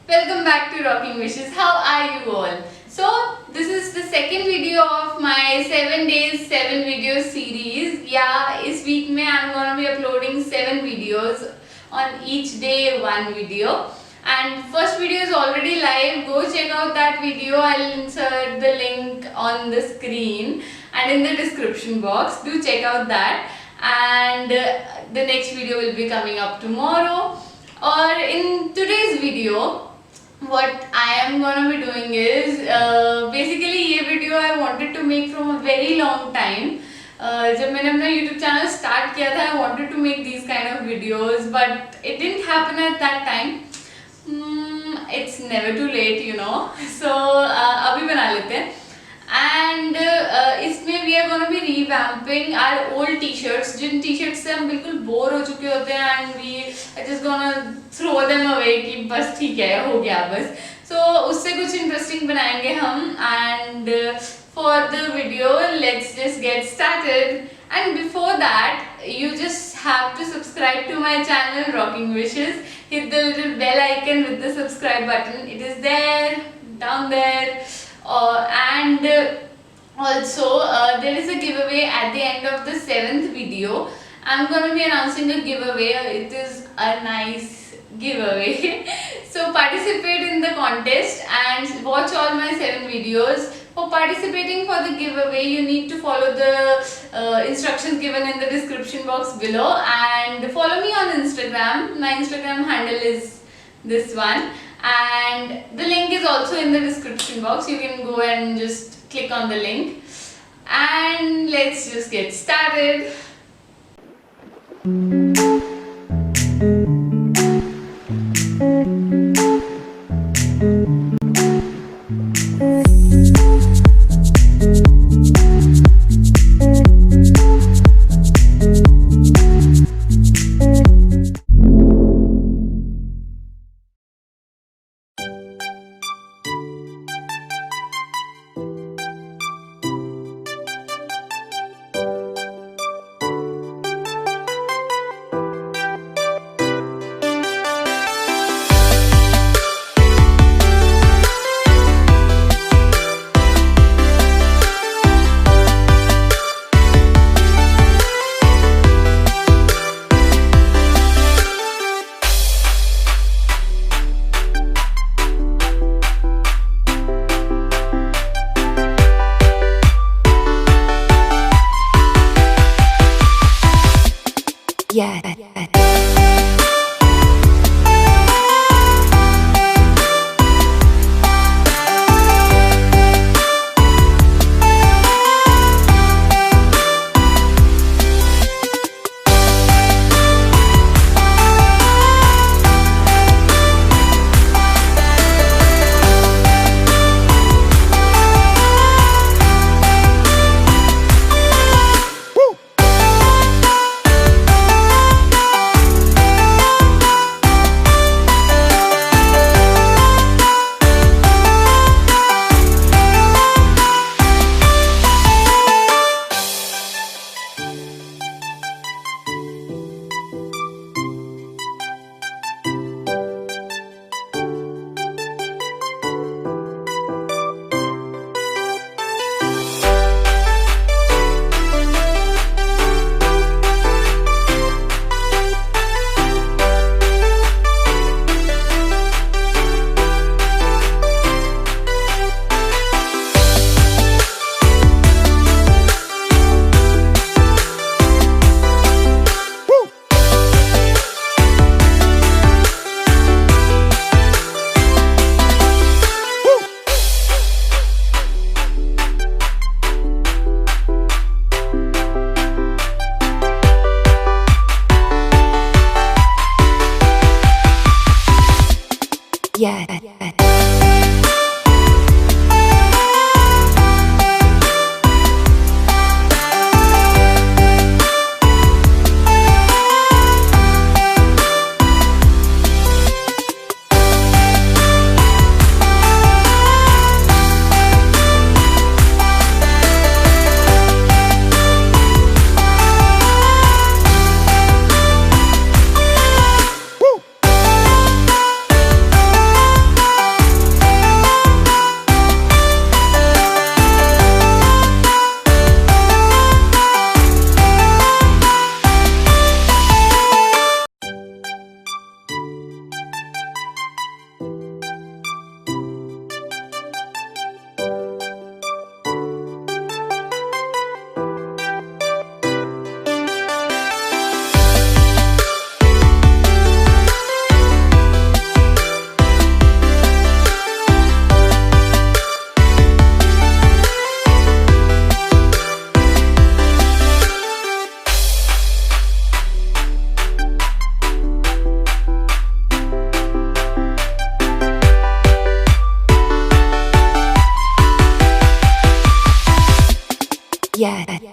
Welcome back to Rocking Wishes. How are you all? So, this is the second video of my 7 days 7 videos series. Yeah, this week I'm gonna be uploading 7 videos on each day one video. And first video is already live. Go check out that video. I'll insert the link on the screen and in the description box. Do check out that. And the next video will be coming up tomorrow. Or in today's video, what I am gonna be doing is basically ये video I wanted to make from a very long time. जब मैंने अपना YouTube channel start किया था, I wanted to make these kind of videos, but it didn't happen at that time. It's never too late, you know. So अभी बना लेते हैं. And इसमें we are gonna be revamping our old t-shirts, Jin t-shirts से हम बिल्कुल bore हो चुके होते हैं, and we are just gonna throw them away कि बस ठीक है, हो गया बस. So उससे कुछ interesting बनाएंगे हम. And for the video, let's just get started. And before that, you just have to subscribe to my channel Rocking Wishes. Hit the little bell icon with the subscribe button. It is there, down there. And also there is a giveaway at the end of the 7th video. I'm going to be announcing a giveaway. It is a nice giveaway. So participate in the contest and watch all my 7 videos. For participating for the giveaway, you need to follow the instructions given in the description box below, and follow me on Instagram. My Instagram handle is this one, and the link is also in the description box. You can go and just click on the link, and let's just get started. Yeah. Yeah. Yeah.